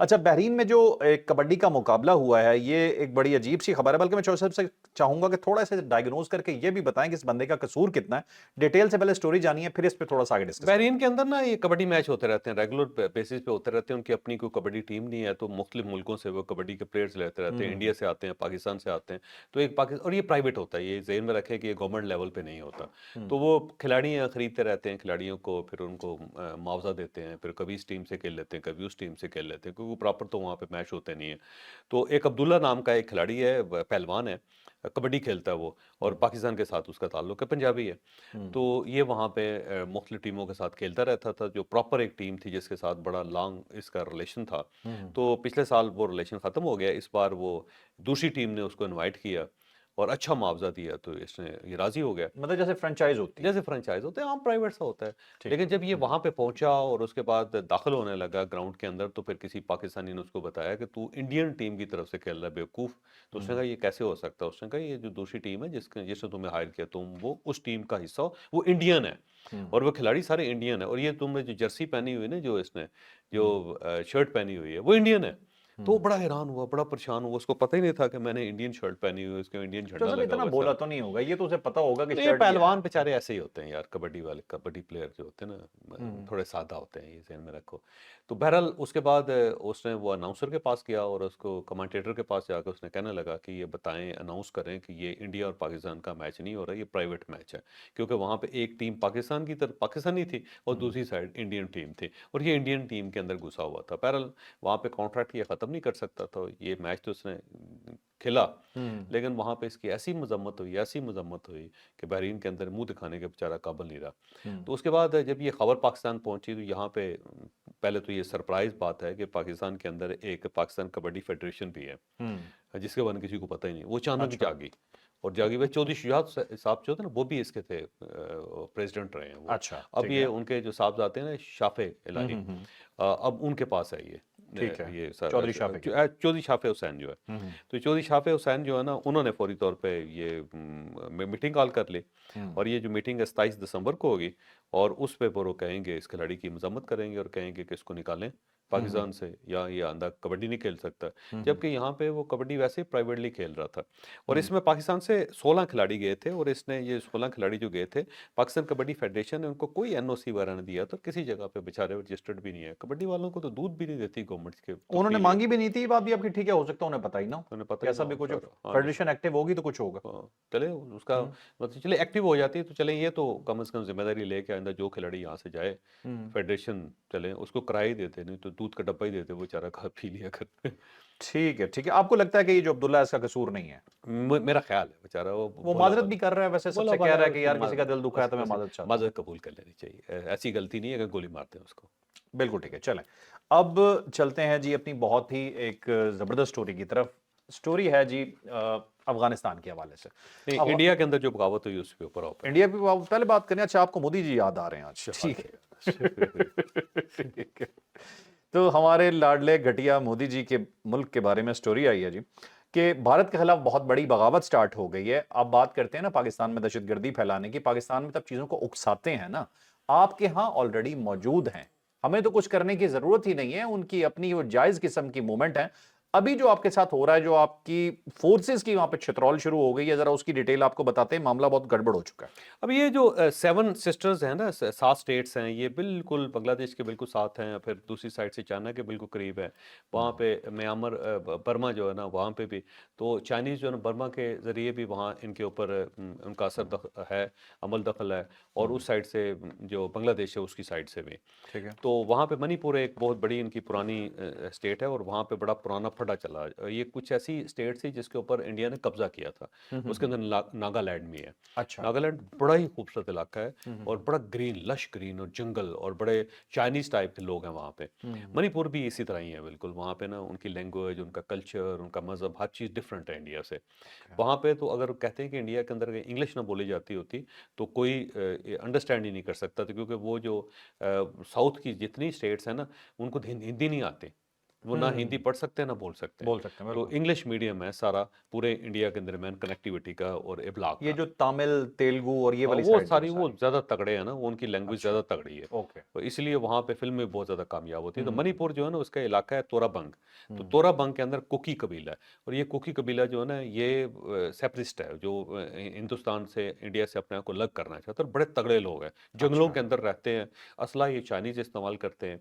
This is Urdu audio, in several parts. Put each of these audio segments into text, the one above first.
اچھا، بحرین میں جو ایک کبڈی کا مقابلہ ہوا ہے یہ ایک بڑی عجیب سی خبر ہے، بلکہ میں چوہدری صاحب سے چاہوں گا کہ تھوڑا سا ڈائگنوز کر کے یہ بھی بتائیں کہ اس بندے کا قصور کتنا ہے، ڈیٹیل سے پہلے سٹوری جانیے پھر اس پہ تھوڑا سا آگے ڈسکس کریں۔ بحرین کے اندر نا یہ کبڈی میچ ہوتے رہتے ہیں، ریگولر بیسس پہ ہوتے رہتے ہیں، ان کی اپنی کوئی کبڈی ٹیم نہیں ہے، تو مختلف ملکوں سے وہ کبڈی کے پلیئرز لیتے رہتے ہیں، انڈیا سے آتے ہیں، پاکستان سے آتے ہیں، تو ایک اور یہ پرائیویٹ ہوتا ہے، یہ ذہن میں رکھیں کہ یہ گورنمنٹ لیول پہ نہیں ہوتا، تو وہ کھلاڑی خریدتے رہتے ہیں، کھلاڑیوں کو پھر ان کو معاوضہ دیتے ہیں، پھر کبھی اس ٹیم سے کھیل لیتے ہیں، کبھی اس ٹیم سے کھیل لیتے ہیں، کیونکہ پراپر تو وہاں پہ میچ ہوتے نہیں ہیں۔ تو ایک عبداللہ نام کا ایک کھلاڑی ہے، پہلوان ہے، کبڈی کھیلتا ہے وہ، اور پاکستان کے ساتھ اس کا تعلق ہے، پنجابی ہے، تو یہ وہاں پہ مختلف ٹیموں کے ساتھ کھیلتا رہتا تھا، جو پراپر ایک ٹیم تھی جس کے ساتھ بڑا لانگ اس کا ریلیشن تھا۔ تو پچھلے سال وہ ریلیشن ختم ہو گیا، اس بار وہ دوسری ٹیم نے اس کو انوائٹ کیا اور اچھا معاوضہ دیا، تو اس نے یہ راضی ہو گیا، مطلب جیسے فرنچائز ہوتی ہے۔ جیسے فرنچائز ہوتے ہیں عام پرائیویٹ سا ہوتا ہے۔ ٹھیک لیکن ہے۔ جب یہ وہاں پہ پہنچا اور اس کے بعد داخل ہونے لگا گراؤنڈ کے اندر، تو پھر کسی پاکستانی نے اس کو بتایا کہ تو انڈین ٹیم کی طرف سے کھیل رہا ہے بیوقوف، تو اس نے کہا یہ کیسے ہو سکتا ہے؟ اس نے کہا یہ جو دوسری ٹیم ہے جس نے تمہیں ہائر کیا، تم وہ اس ٹیم کا حصہ ہو، وہ انڈین ہے اور وہ کھلاڑی سارے انڈین ہیں، اور یہ تم نے جو جرسی پہنی ہوئی نا، جو اس نے جو شرٹ پہنی ہوئی ہے وہ انڈین ہے۔ تو وہ بڑا حیران ہوا، بڑا پریشان ہوا، اس کو پتہ ہی نہیں تھا کہ میں نے انڈین شرٹ پہنی ہوئی ہے، اس کے انڈین تو جھنڈا سب لگا اتنا ہوا ہے بولا سر۔ تو نہیں ہوگا، یہ تو اسے پتا ہوگا کہ نہیں، شرٹ یہ پہلوان ہے۔ بیچارے ایسے ہی ہوتے ہیں یار، کبڈی والے کبڈی پلیئر جو ہوتے ہیں نا تھوڑے سادہ ہوتے ہیں، یہ ذہن میں رکھو۔ تو بہرحال اس کے بعد اس نے وہ اناؤنسر کے پاس گیا اور اس کو کمنٹیٹر کے پاس جا کے اس نے کہنے لگا کہ یہ بتائیں، اناؤنس کریں کہ یہ انڈیا اور پاکستان کا میچ نہیں ہو رہا، یہ پرائیویٹ میچ ہے، کیونکہ وہاں پہ ایک ٹیم پاکستان کی طرف پاکستانی تھی اور دوسری سائڈ انڈین ٹیم تھی، اور یہ انڈین ٹیم کے اندر گھسا ہوا تھا۔ بہرحال وہاں پہ کانٹریکٹ یہ ختم نہیں کر سکتا تھا، یہ میچ تو اس نے کھیلا، لیکن وہاں پہ اس کی ایسی مذمت ہوئی کہ بحرین کے اندر منہ دکھانے کے بیچارہ قابل نہیں رہا۔ تو اس کے بعد جب یہ خبر پاکستان پہنچی، تو یہاں پہ پہلے تو یہ سرپرائز بات ہے کہ پاکستان کے اندر ایک پاکستان کبڈی فیڈریشن بھی ہے، جس کے بارے میں کسی کو پتہ ہی نہیں، وہ اچانک اچھا جاگی، اور جاگی ہوئے چودھری شجاعت صاحب جو ہوتے ہیں نا، وہ بھی اس کے تھے، پریزیڈنٹ رہے ہیں وہ۔ اچھا اب ٹھیک یہ ہے۔ ان کے جو صاحب آتے ہیں نا، شافع الہی، اب ان کے پاس ہے ٹھیک ہے، یہ چودھری شافی کے۔ چودھری شافع حسین جو ہے، تو چودھری شافع حسین جو ہے نا، انہوں نے فوری طور پہ یہ میٹنگ کال کر لی، اور یہ جو میٹنگ ہے 27 دسمبر کو ہوگی، اور اس پہ وہ کہیں گے، اس کھلاڑی کی مذمت کریں گے اور کہیں گے کہ اس کو نکالیں پاکستان سے، یا یہ آندہ کبڈی نہیں کھیل سکتا، جبکہ یہاں پہ وہ کبڈی ویسے ہی پرائیویٹلی کھیل رہا تھا، اور اس میں پاکستان سے 16 کھلاڑی گئے تھے، اور اس نے یہ 16 کھلاڑی جو گئے تھے، پاکستان کبڈی فیڈریشن نے ان کو کوئی این او سی وغیرہ نہیں دیا، تو کسی جگہ پہ بیچارے رجسٹرڈ بھی نہیں ہے، کبڈی والوں کو تو دودھ بھی نہیں دیتی گورنمنٹ کے، تو انہوں نے پی لے، مانگی بھی نہیں تھی، یہ بات بھی آپ کی ٹھیک ہے، ہو سکتا ہے انہیں پتہ ہی نہ ہو انہیں پتہ کہ ہی نہ ایسا بھی ہو کچھ بیچارہ، ہاں جی، فیڈریشن ایکٹیو ہوگی تو کچھ ہوگا۔ چلے اس کا مطلب چلے ایکٹیو ہو جاتی ہے، تو چلیں یہ تو کم از کم ذمہ داری لے کے آئندہ جو کھلاڑی یہاں سے جائے فیڈریشن، چلیں اس کو کرایہ ہی دیتے، نہیں تو دودھ کا ڈبہ ہی دیتے، وہ بیچارہ کھا پی لیا کر۔ ٹھیک ہے ٹھیک ہے، آپ کو لگتا ہے کہ یہ جو عبداللہ ہے اس کا قصور نہیں ہے؟ میرا خیال ہے بیچارہ وہ وہ بولا معذرت بالا، بھی کر رہا ہے ویسے، سب بولا سے کہہ بالا رہا ہے، ہے کہ اس کو یار کسی کا دل دکھا ہے تو میں معذرت چاہتا ہوں۔ معذرت قبول کر لینی چاہیے، ایسی غلطی نہیں ہے کہ گولی مارتے ہیں اس کو۔ بالکل ٹھیک ہے، چلیں اب چلتے ہیں جی اپنی بہت ہی ایک زبردست سٹوری کی طرف۔ سٹوری ہے جی افغانستان کے حوالے سے۔ نہیں، انڈیا کے اندر جو بغاوت ہوئی اس کے اوپر آپ انڈیا پہ پہلے بات کریں، اچھا آپ کو مودی جی یاد آ رہے ہیں آج؟ ٹھیک ہے ٹھیک ہے، تو ہمارے لاڈلے گھٹیا مودی جی کے ملک کے بارے میں سٹوری آئی ہے جی کہ بھارت کے خلاف بہت بڑی بغاوت سٹارٹ ہو گئی ہے۔ آپ بات کرتے ہیں نا پاکستان میں دہشت گردی پھیلانے کی، پاکستان میں تب چیزوں کو اکساتے ہیں نا، آپ کے ہاں آلریڈی موجود ہیں، ہمیں تو کچھ کرنے کی ضرورت ہی نہیں ہے، ان کی اپنی وہ جائز قسم کی مومنٹ ہے۔ ابھی جو آپ کے ساتھ ہو رہا ہے، جو آپ کی فورسز کی وہاں پہ چھترول شروع ہو گئی ہے، ذرا اس کی ڈیٹیل آپ کو بتاتے ہیں، معاملہ بہت گڑبڑ ہو چکا ہے۔ اب یہ جو 7 سسٹرز ہیں نا، 7 سٹیٹس ہیں، یہ بالکل بنگلہ دیش کے بالکل ساتھ ہیں، پھر دوسری سائڈ سے چائنا کے بالکل قریب ہے، وہاں پہ میانمار برما جو ہے نا وہاں پہ بھی، تو چائنیز جو ہے نا برما کے ذریعے بھی وہاں ان کے اوپر ان کا اثر ہے، عمل دخل ہے، اور اس سائڈ سے جو بنگلہ دیش ہے اس کی سائڈ سے بھی، ٹھیک ہے۔ تو وہاں پہ منی پور ایک بہت بڑی ان کی پرانی اسٹیٹ ہے، اور وہاں پہ بڑا پرانا پھڈا چلا، یہ کچھ ایسی اسٹیٹ تھی جس کے اوپر انڈیا نے قبضہ کیا تھا، اس کے اندر ناگالینڈ بھی ہے۔ اچھا۔ ناگالینڈ بڑا ہی خوبصورت علاقہ ہے، اور بڑا گرین، لش گرین اور جنگل، اور بڑے چائنیز ٹائپ کے لوگ ہیں وہاں پہ۔ منی پور بھی اسی طرح ہی ہے بالکل، وہاں پہ نا ان کی لینگویج، ان کا کلچر، ان کا مذہب، ہر چیز ڈفرینٹ ہے انڈیا سے۔ وہاں پہ تو اگر کہتے ہیں کہ انڈیا کے اندر انگلش نہ بولی جاتی ہوتی تو کوئی انڈرسٹینڈ ہی نہیں کر سکتا تھا، کیونکہ وہ جو ساؤتھ کی جتنی اسٹیٹس ہیں نا ان کو ہندی نہیں آتے، وہ نہ ہندی پڑھ سکتے ہیں نہ بول سکتے ہیں، بول سکتے ہیں تو بالکل. انگلش میڈیم ہے سارا پورے انڈیا کے درمیان کنیکٹیوٹی کا اور ابلاغ یہ کا. جو تامل تیلگو اور یہ والی وہ سائڈ جو ہے ساری وہ ساری. زیادہ تگڑے ہیں نا، وہ ان کی لینگویج اچھا. زیادہ تگڑی ہے، اوکے. تو اس لیے وہاں پہ فلمیں بہت زیادہ کامیاب ہوتی ہیں. تو ہوں منی پور جو ہے نا اس کا علاقہ ہے تورا بنگ. تو ہوں تورا بنگ کے اندر کوکی قبیلہ ہے، اور یہ کوکی قبیلہ جو ہے نا یہ سیپریسٹ ہے، جو ہندوستان سے انڈیا سے اپنے آپ کو الگ کرنا چاہتا ہے. اور بڑے تگڑے لوگ ہیں، جنگلوں اچھا. کے اندر رہتے ہیں، اسلحہ یہ چائنیز استعمال کرتے ہیں،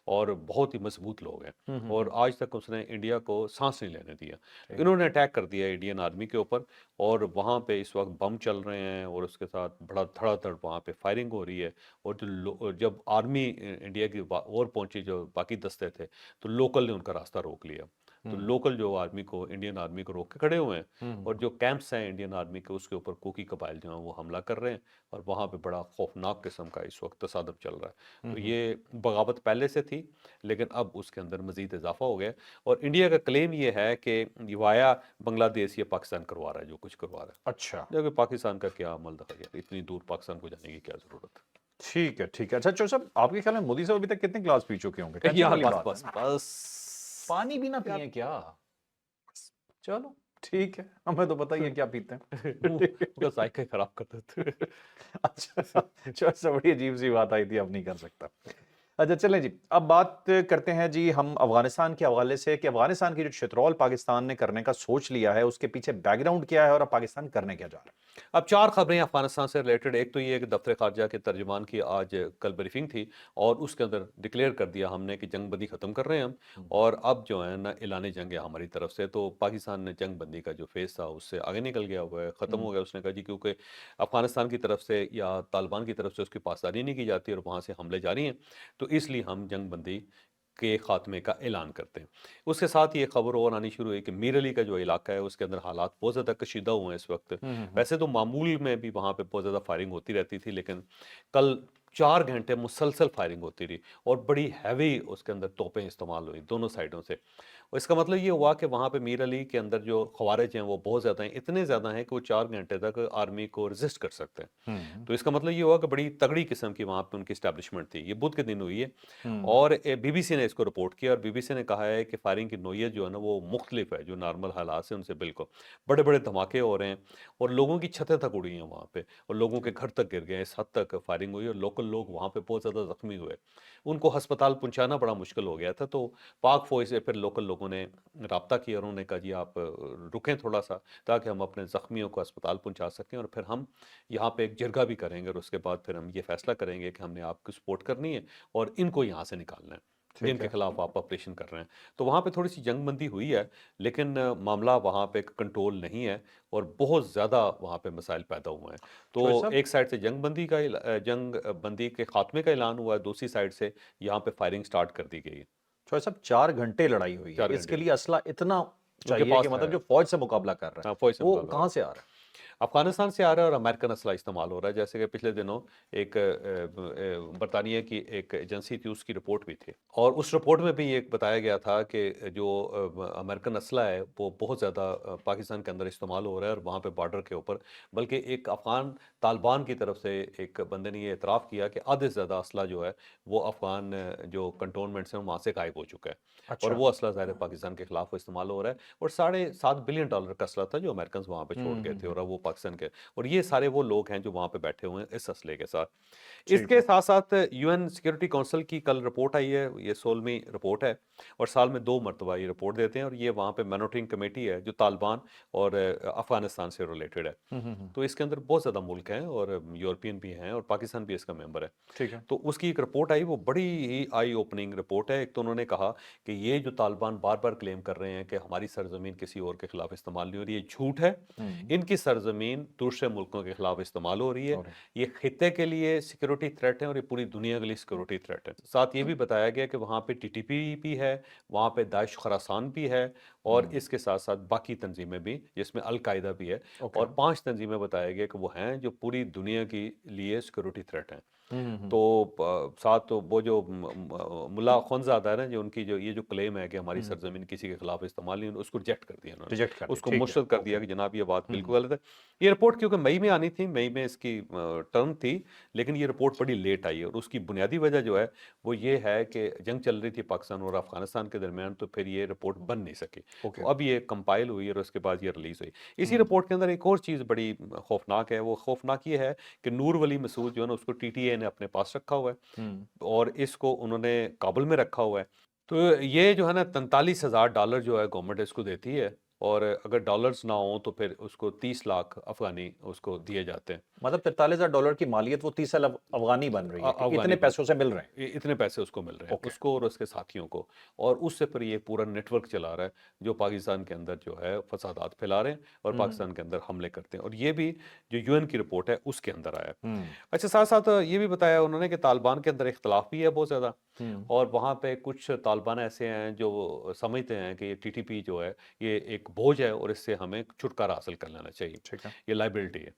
اور بہت ہی مضبوط لوگ ہیں. اور آج تک اس نے انڈیا کو سانس نہیں لینے دیا. تو ٹھیک. انہوں نے اٹیک کر دیا انڈین آرمی کے اوپر، اور وہاں پہ اس وقت بم چل رہے ہیں، اور اس کے ساتھ بڑا دھڑا دھڑ وہاں پہ فائرنگ ہو رہی ہے. اور جب آرمی انڈیا کی اور پہنچی، جو باقی دستے تھے، تو لوکل نے ان کا راستہ روک لیا. تو لوکل جو آرمی کو، انڈین آرمی کو روک کے کھڑے ہوئے ہیں، اور جو کیمپس ہیں انڈین آرمی کے اس کے اوپر کوکی قبائل جو ہیں وہ حملہ کر رہے ہیں، اور وہاں پہ بڑا خوفناک قسم کا اس وقت تصادم چل رہا ہے. تو یہ بغاوت پہلے سے تھی، لیکن اب اس کے اندر مزید اضافہ ہو گیا. اور انڈیا کا کلیم یہ ہے کہ یہ وایا بنگلہ دیش یا پاکستان کروا رہا ہے جو کچھ کروا رہا ہے. اچھا. جبکہ پاکستان کا کیا عمل دخل ہے، اتنی دور پاکستان کو جانے کی کیا ضرورت ٹھیک ہے ٹھیک ہے. اچھا چور صاحب آپ کے خیال میں مودی صاحب ابھی تک کتنے گلاس پی چکے ہوں گے؟ ہے. ٹینشن یار والی بس بات ہے بس نا. بس پانی بھی نہ پیئیں کیا؟ چلو ٹھیک ہے، ہمیں تو پتہ ہی ہے کیا پیتے ہیں. وہ کا ذائقہ خراب کر دیتے. اچھا چور صاحب بڑی عجیب سی بات آئی تھی، اب نہیں کر سکتا. اچھا چلیں جی، اب بات کرتے ہیں جی ہم افغانستان کے حوالے سے، کہ افغانستان کی جو چترول پاکستان نے کرنے کا سوچ لیا ہے، اس کے پیچھے بیک گراؤنڈ کیا ہے اور اب پاکستان کرنے کیا جا رہا ہے. اب 4 خبریں افغانستان سے ریلیٹڈ. ایک تو یہ کہ دفتر خارجہ کے ترجمان کی آج کل بریفنگ تھی، اور اس کے اندر ڈکلیئر کر دیا ہم نے کہ جنگ بندی ختم کر رہے ہیں ہم، اور اب جو ہے نا اعلان جنگ ہے ہماری طرف سے. تو پاکستان نے جنگ بندی کا جو فیس تھا اس سے آگے نکل گیا ہوا ہے، ختم ہو گیا. اس نے کہا جی کیونکہ افغانستان کی طرف سے یا طالبان کی طرف سے اس کی پاسداری نہیں کی جاتی اور وہاں سے حملے جاری ہیں، تو اس لیے ہم جنگ بندی کے خاتمے کا اعلان کرتے ہیں. اس کے ساتھ یہ خبر اور آنی شروع ہوئی کہ میر علی کا جو علاقہ ہے اس کے اندر حالات بہت زیادہ کشیدہ ہوئے ہیں اس وقت. ویسے تو معمول میں بھی وہاں پہ بہت زیادہ فائرنگ ہوتی رہتی تھی، لیکن کل 4 گھنٹے مسلسل فائرنگ ہوتی رہی، اور بڑی ہیوی اس کے اندر توپیں استعمال ہوئی دونوں سائڈوں سے. اور اس کا مطلب یہ ہوا کہ وہاں پہ میر علی کے اندر جو خوارج ہیں وہ بہت زیادہ ہیں، اتنے زیادہ ہیں کہ وہ 4 گھنٹے تک آرمی کو ریزسٹ کر سکتے ہیں. تو اس کا مطلب یہ ہوا کہ بڑی تگڑی قسم کی وہاں پہ ان کی اسٹیبلشمنٹ تھی. یہ بدھ کے دن ہوئی ہے، اور بی بی سی نے اس کو رپورٹ کیا، اور بی بی سی نے کہا ہے کہ فائرنگ کی نوعیت جو ہے نا وہ مختلف ہے جو نارمل حالات سے ان سے بالکل. بڑے بڑے دھماکے ہو رہے ہیں، اور لوگوں کی چھتیں تک اڑی ہیں وہاں پہ، اور لوگوں کے گھر تک گر گئے. اس حد تک فائرنگ ہوئی، اور لوکل لوگ وہاں پہ بہت زیادہ زخمی ہوئے. ان کو ہسپتال پہنچانا بڑا مشکل ہو گیا تھا. تو پاک فوج سے پھر لوکل لوگوں نے رابطہ کیا، اور انہوں نے کہا جی آپ رکیں تھوڑا سا، تاکہ ہم اپنے زخمیوں کو ہسپتال پہنچا سکیں، اور پھر ہم یہاں پہ ایک جرگہ بھی کریں گے، اور اس کے بعد پھر ہم یہ فیصلہ کریں گے کہ ہم نے آپ کو سپورٹ کرنی ہے اور ان کو یہاں سے نکالنا ہے جن ٹھیک کے ہے. خلاف آپ آپریشن کر رہے ہیں. تو وہاں پہ تھوڑی سی جنگ بندی ہوئی ہے، لیکن معاملہ وہاں پہ کنٹرول نہیں ہے، اور بہت زیادہ وہاں پہ مسائل پیدا ہوئے ہیں. تو چوہے صاحب ایک سائڈ سے جنگ بندی کے خاتمے کا اعلان ہوا ہے، دوسری سائڈ سے یہاں پہ فائرنگ سٹارٹ کر دی گئی ہے. چوہے صاحب 4 گھنٹے لڑائی ہوئی ہے، 4 اس گھنٹے کے لیے اسلحہ اتنا ان کے چاہیے کہ پاس ہے. مطلب جو فوج سے مقابلہ کر رہا ہاں، فوج سے ہے وہ مقابلہ کہاں سے آ رہا ہے؟ افغانستان سے آ رہا ہے، اور امریکن اسلحہ استعمال ہو رہا ہے. جیسے کہ پچھلے دنوں ایک برطانیہ کی ایک ایجنسی تھی، اس کی رپورٹ بھی تھی، اور اس رپورٹ میں بھی یہ بتایا گیا تھا کہ جو امریکن اسلحہ ہے وہ بہت زیادہ پاکستان کے اندر استعمال ہو رہا ہے، اور وہاں پہ بارڈر کے اوپر. بلکہ ایک افغان طالبان کی طرف سے ایک بندے نے یہ اعتراف کیا کہ آدھے سے زیادہ اسلحہ جو ہے وہ افغان جو کنٹونمنٹس ہیں وہاں سے غائب ہو چکا ہے، اور اچھا. وہ اسلحہ ظاہر پاکستان کے خلاف استعمال ہو رہا ہے. اور $7.5 بلین کا اسلحہ تھا جو امریکنز وہاں پہ چھوڑ گئے تھے، اور اب وہ پاکستان کے. اور یہ سارے وہ لوگ ہیں جو وہاں پہ بیٹھے ہوئے ہیں اس اسلحے کے ساتھ. اس ٹھیک کے ہے. ساتھ ساتھ یو این سیکورٹی کونسل کی کل رپورٹ آئی ہے، یہ 16ویں رپورٹ ہے، اور سال میں 2 مرتبہ یہ رپورٹ دیتے ہیں. اور یہ وہاں پہ مانیٹرنگ کمیٹی ہے جو طالبان اور افغانستان سے ریلیٹڈ ہے. تو اس کے اندر بہت زیادہ ملک ہیں، اور یورپین بھی ہیں، اور پاکستان بھی اس کا ممبر ہے. ٹھیک ہے. تو اس کی ایک رپورٹ آئی، وہ بڑی ہی آئی اوپننگ رپورٹ ہے. ایک تو انہوں نے کہا کہ یہ جو طالبان بار بار کلیم کر رہے ہیں کہ ہماری سرزمین کسی اور کے خلاف استعمال نہیں ہو رہی ہے، یہ جھوٹ ہے. ان کی سرزمین دوسرے ملکوں کے خلاف استعمال ہو رہی ہے. اور یہ خطے کے لیے سیکورٹی تھریٹ ہے، اور یہ پوری دنیا کے لیے سیکورٹی تھریٹ ہے. ساتھ یہ بھی بتایا گیا کہ وہاں پہ TTP بھی ہے، وہاں پہ داعش خراسان بھی ہے، اور اس کے ساتھ ساتھ باقی تنظیمیں بھی جس میں القاعدہ بھی ہے. اوکے. اور 5 تنظیمیں بتایا گیا کہ وہ ہیں جو پوری دنیا کے لیے سیکورٹی تھریٹ ہیں. تو ساتھ تو وہ جو ملا خونزادہ ہے نا، جو ان کی جو یہ جو کلیم ہے کہ ہماری سرزمین کسی کے خلاف استعمال نہیں، اس کو ریجیکٹ کر دیا انہوں نے، ریجیکٹ کر اس دیا، کو ٹھیک ہے، مسترد کر دیا اوکے۔ کہ جناب یہ بات بالکل غلط ہے۔ یہ رپورٹ کیونکہ مئی میں آنی تھی، مئی میں اس کی ٹرم تھی، لیکن یہ رپورٹ بڑی لیٹ آئی ہے، اور اس کی بنیادی وجہ جو ہے وہ یہ ہے کہ جنگ چل رہی تھی پاکستان اور افغانستان کے درمیان، تو پھر یہ رپورٹ بن نہیں سکی، اوکے۔ تو اب یہ کمپائل ہوئی اور اس کے بعد یہ ریلیز ہوئی۔ اسی رپورٹ کے اندر ایک اور چیز بڑی خوفناک ہے، وہ خوفناک یہ ہے کہ نور ولی مسعود جو ہے نا، اس کو ٹی ٹی اے نے اپنے پاس رکھا ہوا ہے، اور اس کو انہوں نے کابل میں رکھا ہوا ہے۔ تو یہ جو ہے نا $43,000 جو ہے گورنمنٹ اس کو دیتی ہے، اور اگر ڈالرز نہ ہوں تو پھر اس کو 30 لاکھ افغانی اس کو دیے جاتے ہیں، مطلب $43,000 کی مالیت وہ 30 افغانی بن رہی ہے کہ افغانی اتنے بن، پیسوں سے مل رہے ہیں؟ اتنے پیسے اس کو مل رہے ہیں، اوکے۔ اس کو اور اس کے ساتھیوں کو، اور اس سے پھر یہ پورا نیٹ ورک چلا رہا ہے جو پاکستان کے اندر جو ہے فسادات پھیلا رہے ہیں اور پاکستان کے اندر حملے کرتے ہیں، اور یہ بھی جو یو این کی رپورٹ ہے اس کے اندر آیا ہے۔ اچھا، ساتھ ساتھ یہ بھی بتایا انہوں نے کہ طالبان کے اندر اختلاف بھی ہے بہت زیادہ، اور وہاں پہ کچھ طالبان ایسے ہیں جو سمجھتے ہیں کہ یہ ٹی ٹی پی جو ہے یہ ایک بوجھ ہے اور اس سے ہمیں چھٹکارا حاصل کر لینا چاہیے، ٹھیک ہے۔ یہ لائبلٹی ہے،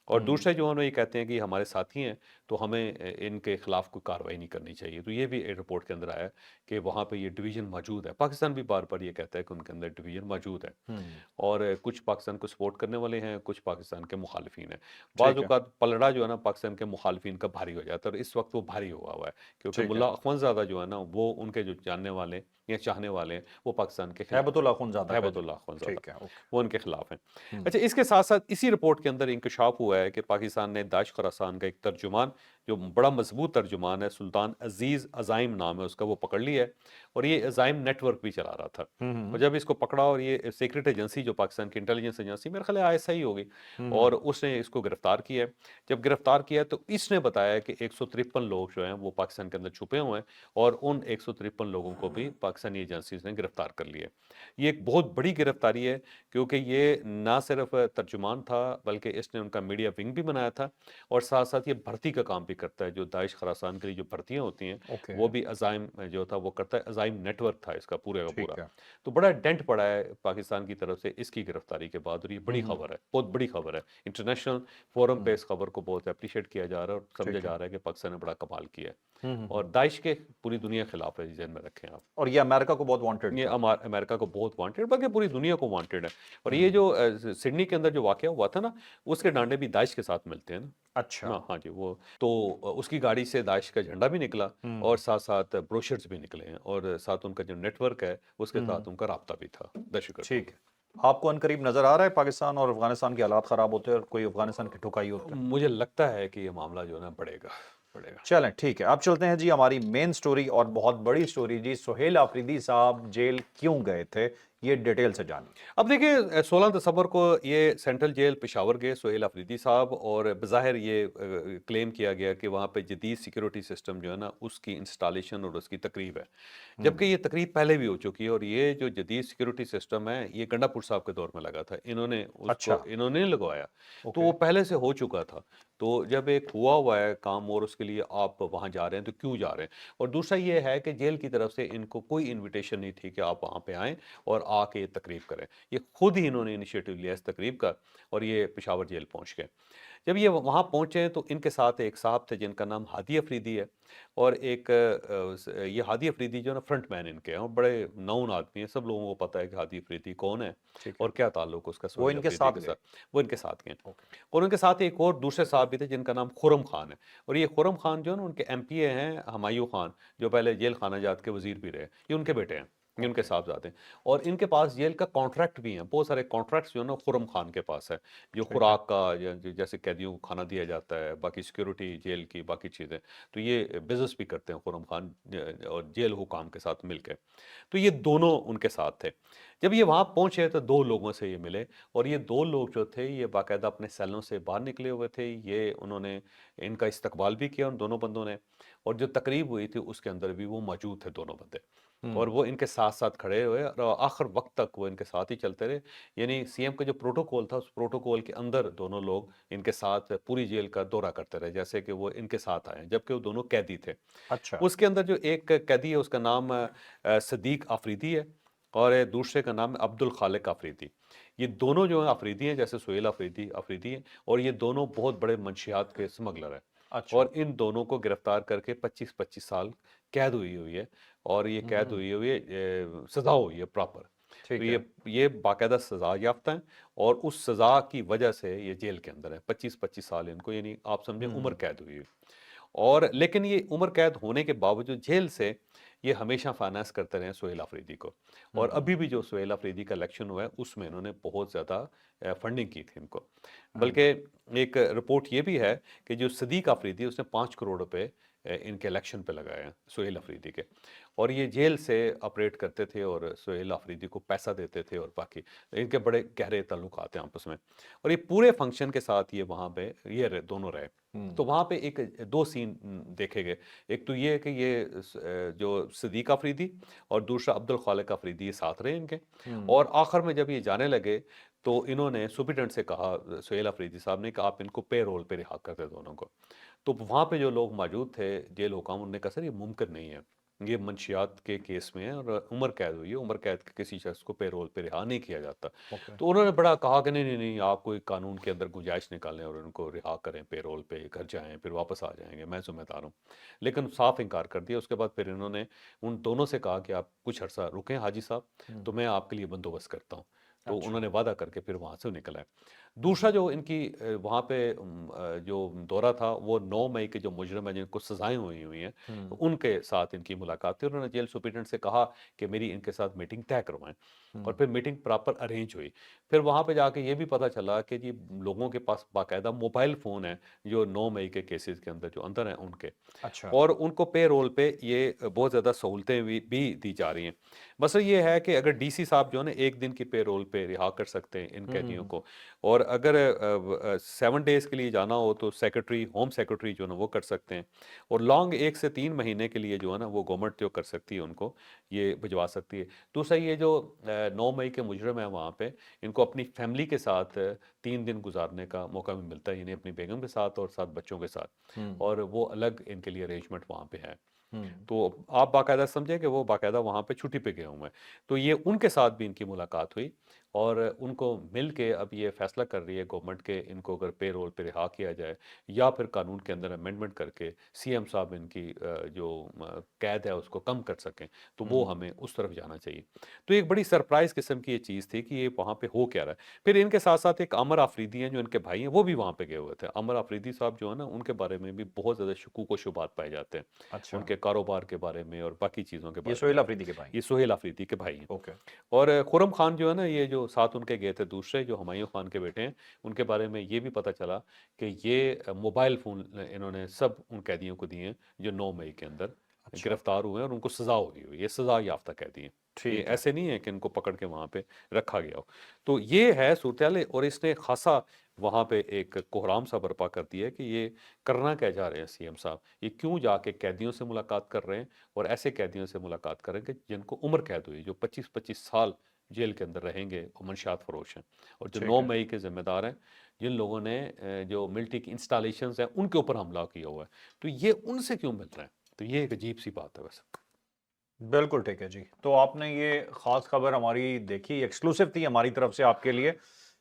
اور دوسرے جو ہیں یہ کہتے ہیں کہ یہ ہمارے ساتھی ہیں تو ہمیں ان کے خلاف کوئی کارروائی نہیں کرنی چاہیے، تو یہ بھی ایک رپورٹ کے اندر آیا ہے کہ وہاں پہ یہ ڈویژن موجود ہے۔ پاکستان بھی بار بار یہ کہتا ہے کہ ان کے اندر ڈویژن موجود ہے، اور کچھ پاکستان کو سپورٹ کرنے والے ہیں، کچھ پاکستان کے مخالفین ہیں۔ بعض ٹھیک ہے۔ اوقات پلڑا جو ہے نا پاکستان کے مخالفین کا بھاری ہو جاتا ہے، اور اس وقت وہ بھاری ہوا ہے کیونکہ ٹھیک ہے۔ ملا اخوندزادہ جو ہے نا وہ ان کے جو جاننے والے یا چاہنے والے ہیں وہ پاکستان کے خلاف ہیبت اللہ اخونزادہ کا ہیبت جو، اللہ اخوندزادہ، ٹھیک ہے، اوکے۔ وہ ان کے خلاف ہیں۔ اچھا، اس کے ساتھ ساتھ اسی رپورٹ کے اندر انکشاف ہوا ہے کہ پاکستان نے داعش خراسان کا ایک ترجمان جو بڑا مضبوط ترجمان ہے، سلطان عزیز عزائم نام ہے اس کا، وہ پکڑ لیا ہے، اور یہ عزائم نیٹ ورک بھی چلا رہا تھا، اور جب اس کو پکڑا، اور یہ سیکرٹ ایجنسی جو پاکستان کی انٹیلیجنس ایجنسی میرے خیال ہے ISI ہوگی، اور اس نے اس کو گرفتار کیا ہے۔ جب گرفتار کیا تو اس نے بتایا کہ 153 لوگ جو ہیں وہ پاکستان کے اندر چھپے ہوئے ہیں، اور ان 153 لوگوں کو بھی پاکستانی ایجنسیز نے گرفتار کر لیا ہے۔ یہ ایک بہت بڑی گرفتاری ہے، کیونکہ یہ نہ صرف ترجمان تھا بلکہ اس نے ان کا میڈیا ونگ بھی بنایا تھا، اور ساتھ ساتھ یہ بھرتی کا کام بھی کرتا ہے، جو داعش خراسان کے لیے جو بھرتیاں ہوتی ہیں اوکے۔ وہ بھی عزائم جو تھا وہ کرتا ہے، عزائم نیٹ ورک تھا اس کا پورے کا پورا، ٹھیک ہے۔ تو بڑا ڈینٹ پڑا ہے پاکستان کی طرف سے اس کی گرفتاری کے بعد، اور یہ بڑی خبر ہے، بہت بڑی خبر ہے، انٹرنیشنل فورم پہ اس خبر کو بہت اپریشیٹ کیا جا رہا ہے، اور سمجھا ٹھیک ہے۔ جا رہا ہے کہ پاکستان نے بڑا کمال کیا ہے، اور داعش کے پوری دنیا کے خلاف ہے، ذہن میں رکھیں آپ، اور یہ امریکہ کو بہت وانٹڈ یہ تھا۔ امریکہ کو بہت وانٹیڈ، بلکہ پوری دنیا کو وانٹیڈ ہے، اور یہ جو سڈنی کے اندر جو واقعہ ہوا تھا نا، اس کے ڈانڈے بھی داعش کے ساتھ ملتے ہیں نا، اچھا۔ ہاں جی، وہ تو اس کی گاڑی سے داعش کا جھنڈا بھی نکلا، اور ساتھ ساتھ بروشرز بھی نکلے ہیں، اور ساتھ ان کا جو نیٹ ورک ہے اس کے ساتھ ان کا رابطہ بھی تھا دہشت گردوں ٹھیک کا۔ ہے۔ آپ کو عنقریب نظر آ رہا ہے پاکستان اور افغانستان کے حالات خراب ہوتے ہیں اور کوئی افغانستان کی ٹھکائی ہوتا ہے؟ مجھے لگتا ہے کہ یہ معاملہ جو ہے نا بڑھے گا، بڑھے گا۔ چلیں ٹھیک ہے، اب چلتے ہیں جی ہماری مین سٹوری اور بہت بڑی سٹوری، جی سہیل آفریدی صاحب جیل کیوں گئے تھے، یہ ڈیٹیل سے جانیں۔ اب دیکھیں، 16 دسمبر کو یہ سینٹرل جیل پشاور گئے سہیل آفریدی صاحب، اور بظاہر یہ کلیم کیا گیا کہ وہاں پہ جدید سیکیورٹی سسٹم جو ہے نا اس کی انسٹالیشن اور اس کی تقریب ہے، جبکہ یہ تقریب پہلے بھی ہو چکی ہے، اور یہ جو جدید سیکیورٹی سسٹم ہے یہ گنڈا پور صاحب کے دور میں لگا تھا، انہوں نے اس کو انہوں نے لگوایا، تو وہ پہلے سے ہو چکا تھا، تو جب ایک ہوا ہے کام اور اس کے لیے آپ وہاں جا رہے ہیں تو کیوں جا رہے ہیں؟ اور دوسرا یہ ہے کہ جیل کی طرف سے ان کو کوئی انویٹیشن نہیں تھی کہ آپ وہاں پہ آئیں اور آ کے یہ تقریب کریں، یہ خود ہی انہوں نے انیشیٹو لیا اس تقریب کا، اور یہ پشاور جیل پہنچ گئے۔ جب یہ وہاں پہنچے تو ان کے ساتھ ایک صاحب تھے جن کا نام ہادی افریدی ہے، اور ایک یہ ہادی افریدی جو ہے نا فرنٹ مین ان کے ہیں، اور بڑے نون آدمی ہیں، سب لوگوں کو پتہ ہے کہ ہادی افریدی کون ہے اور کیا تعلق اس کا وہ سہیل ان کے افریدی ساتھ کے گئے؟ ساتھ، وہ ان کے ساتھ گئے، اور ان کے ساتھ ایک اور دوسرے صاحب بھی تھے جن کا نام خرم خان ہے، اور یہ خرم خان جو ہے نا ان کے MPA ہیں ہمایوں خان، جو پہلے جیل خانہ جات کے وزیر بھی رہے، یہ ان کے بیٹے ہیں، یہ ان کے صاحبزادے ہیں، اور ان کے پاس جیل کا کانٹریکٹ بھی ہیں، بہت سارے کانٹریکٹس جو ہے نا خرم خان کے پاس ہے، جو خوراک کا جیسے قیدیوں کو کھانا دیا جاتا ہے، باقی سیکیورٹی جیل کی باقی چیزیں، تو یہ بزنس بھی کرتے ہیں خرم خان اور جیل حکام کے ساتھ مل کے، تو یہ دونوں ان کے ساتھ تھے۔ جب یہ وہاں پہنچے تو 2 لوگوں سے یہ ملے، اور یہ 2 لوگ جو تھے یہ باقاعدہ اپنے سیلوں سے باہر نکلے ہوئے تھے، یہ انہوں نے ان کا استقبال بھی کیا ان دونوں بندوں نے، اور جو تقریب ہوئی تھی اس کے اندر بھی وہ موجود تھے دونوں بندے، اور وہ ان کے ساتھ ساتھ کھڑے ہوئے، اور آخر وقت تک وہ ان کے ساتھ ہی چلتے رہے، یعنی CM کا جو پروٹوکول تھا اس پروٹوکول کے اندر دونوں لوگ ان کے ساتھ پوری جیل کا دورہ کرتے رہے، جیسے کہ وہ ان کے ساتھ آئے، جبکہ وہ دونوں قیدی تھے۔ اچھا۔ اس کے اندر جو ایک قیدی ہے اس کا نام صدیق آفریدی ہے، اور دوسرے کا نام عبد الخالق آفریدی، یہ دونوں جو ہیں آفریدی ہیں، جیسے سہیل آفریدی ہیں، اور یہ دونوں بہت بڑے منشیات کے سمگلر ہیں، اچھا اور ان دونوں کو گرفتار کر کے 25-25 سال قید ہوئی ہے، اور یہ قید ہوئی ہے، سزا ہوئی ہے پراپر. تو ٹھیک ہے. یہ باقاعدہ سزا یافتہ ہیں، اور اس سزا کی وجہ سے یہ جیل کے اندر ہے. 25-25 سال ان کو، یعنی آپ سمجھیں عمر قید ہوئی ہے. اور لیکن یہ عمر قید ہونے کے باوجود جیل سے یہ ہمیشہ فائنانس کرتے رہے سہیل آفریدی کو. اور ابھی بھی جو سہیل آفریدی کا الیکشن ہوا ہے اس میں انہوں نے بہت زیادہ فنڈنگ کی تھی ان کو. بلکہ ایک رپورٹ یہ بھی ہے کہ جو صدیق آفریدی اس نے 5 کروڑ روپے ان کے الیکشن پہ لگائے ہیں سہیل آفریدی کے، اور یہ جیل سے آپریٹ کرتے تھے اور سہیل آفریدی کو پیسہ دیتے تھے، اور باقی ان کے بڑے گہرے تعلقات ہیں آپس میں. اور یہ پورے فنکشن کے ساتھ یہ وہاں پہ یہ دونوں رہے. تو وہاں پہ ایک دو سین دیکھے گئے. ایک تو یہ کہ یہ جو صدیق آفریدی اور دوسرا عبد الخالق آفریدی یہ ساتھ رہے ان کے. اور آخر میں جب یہ جانے لگے تو انہوں نے سپرنٹینڈنٹ سے کہا، سہیل آفریدی صاحب نے، کہ آپ ان کو پے رول پہ رہا کر دیں دونوں کو. تو وہاں پہ جو لوگ موجود تھے جیل حکام، انہوں نے کہا سر یہ ممکن نہیں ہے، یہ منشیات کے کیس میں ہے اور عمر قید ہوئی ہے، عمر قید کے کسی شخص کو پے رول پہ رہا نہیں کیا جاتا. اوکے. تو انہوں نے بڑا کہا کہ نہیں نہیں نہیں، آپ کوئی قانون کے اندر گنجائش نکالیں اور ان کو رہا کریں پے رول پہ، گھر جائیں پھر واپس آ جائیں گے، میں ذمہ دار ہوں. لیکن صاف انکار کر دیا. اس کے بعد پھر انہوں نے ان دونوں سے کہا کہ آپ کچھ عرصہ رکیں حاجی صاحب، تو میں آپ کے لیے بندوبست کرتا ہوں. تو انہوں نے وعدہ کر کے پھر وہاں سے نکلا ہے. دوسرا جو ان کی وہاں پہ جو دورہ تھا وہ 9 مئی کے جو مجرم ہیں جن کو سزائیں ہوئی ہیں ان کے ساتھ ان کی ملاقات تھی. انہوں نے جیل سپرنٹینڈنٹ سے کہا کہ میری ان کے ساتھ میٹنگ طے کروائیں، اور پھر میٹنگ پراپر ارینج ہوئی. پھر وہاں پہ جا کے یہ بھی پتہ چلا کہ جی لوگوں کے پاس باقاعدہ موبائل فون ہیں جو 9 مئی کے کیسز کے اندر جو اندر ہیں ان کے، اچھا. اور ان کو پے رول پہ یہ بہت زیادہ سہولتیں بھی دی جا رہی ہیں. مسئلہ یہ ہے کہ اگر ڈی سی صاحب جو ہے نا ایک دن کی پے رول پہ رہا کر سکتے ہیں ان قیدیوں کو، اور اگر 7 ڈیز کے لیے جانا ہو تو سیکرٹری، ہوم سیکرٹری جو ہے نا وہ کر سکتے ہیں. اور لانگ 1 سے 3 مہینے کے لیے جو ہے نا وہ گورنمنٹ جو کر سکتی ہے ان کو یہ بھجوا سکتی ہے. دوسرا یہ جو 9 مئی کے مجرم ہیں وہاں پہ، ان کو اپنی فیملی کے ساتھ 3 دن گزارنے کا موقع بھی ملتا ہے، یعنی اپنی بیگم کے ساتھ اور 7 بچوں کے ساتھ، اور وہ الگ ان کے لیے ارینجمنٹ وہاں پہ ہے. تو آپ باقاعدہ سمجھیں کہ وہ باقاعدہ وہاں پہ چھٹی پہ گئے ہوئے ہیں. تو یہ ان کے ساتھ بھی ان کی ملاقات ہوئی، اور ان کو مل کے اب یہ فیصلہ کر رہی ہے گورنمنٹ کے ان کو اگر پے رول پہ رہا کیا جائے یا پھر قانون کے اندر امینڈمنٹ کر کے سی ایم صاحب ان کی جو قید ہے اس کو کم کر سکیں، تو وہ ہمیں اس طرف جانا چاہیے. تو ایک بڑی سرپرائز قسم کی یہ چیز تھی کہ یہ وہاں پہ ہو کیا رہا ہے. پھر ان کے ساتھ ساتھ ایک عمر آفریدی ہیں جو ان کے بھائی ہیں، وہ بھی وہاں پہ گئے ہوئے تھے. عمر آفریدی صاحب جو ہے نا ان کے بارے میں بھی بہت زیادہ شکوک و شبہات پائے جاتے ہیں، اچھا. ان کے کاروبار کے بارے میں اور باقی چیزوں کے یہ بارے میں. سہیل آفریدی کے بھائی. یہ سہیل آفریدی کے بھائی ہیں. اوکے. اور خرم خان جو ہے نا یہ جو ساتھ ان کے گئے تھے دوسرے جو ہمایوں خان کے بیٹے ہیں، ان کے بارے میں یہ بھی پتہ چلا کہ یہ موبائل فون انہوں نے سب ان قیدیوں کو دیے ہیں جو 9 مئی کے اندر گرفتار ہوئے ہیں، اور ان کو سزا ہوئی یہ سزا یافتہ قیدی ہیں. یہ ٹھیک ہے. ایسے نہیں ہے کہ ان کو پکڑ کے وہاں پہ رکھا گیا ہو. تو یہ ہے صورتحال، اور اس نے خاصا وہاں پہ ایک کوہرام سا برپا کر دیا ہے کہ یہ کرنا کیا جا رہے ہیں سی ایم صاحب، یہ کیوں جا کے قیدیوں سے ملاقات کر رہے ہیں، اور ایسے قیدیوں سے ملاقات کریں کہ جن کو عمر قید ہوئی، جو 25-25 سال جیل کے اندر رہیں گے، اور منشیات فروش ہیں، اور جو 9 مئی کے ذمہ دار ہیں جن لوگوں نے جو ملٹری کی انسٹالیشنز ہیں ان کے اوپر حملہ کیا ہوا ہے. تو یہ ان سے کیوں مل رہے ہیں؟ تو یہ ایک عجیب سی بات ہے. ویسے بالکل ٹھیک ہے جی. تو آپ نے یہ خاص خبر ہماری دیکھی، ایکسکلوسیو تھی ہماری طرف سے آپ کے لیے.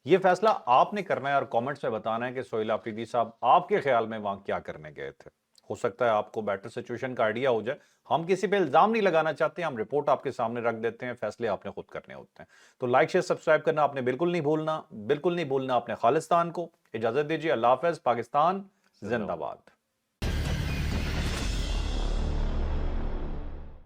یہ فیصلہ آپ نے کرنا ہے اور کامنٹس میں بتانا ہے کہ سہیل آفریدی صاحب آپ کے خیال میں وہاں کیا کرنے گئے تھے. ہو سکتا ہے آپ کو بیٹر سچویشن کا آئیڈیا ہو جائے. ہم کسی پہ الزام نہیں لگانا چاہتے، ہم رپورٹ آپ کے سامنے رکھ دیتے ہیں، فیصلے آپ نے خود کرنے ہوتے ہیں. تو لائک شیئر سبسکرائب کرنا آپ نے بالکل نہیں بھولنا، بالکل نہیں بھولنا اپنے خالصتان کو. اجازت دیجیے، اللہ حافظ. پاکستان زندہ باد.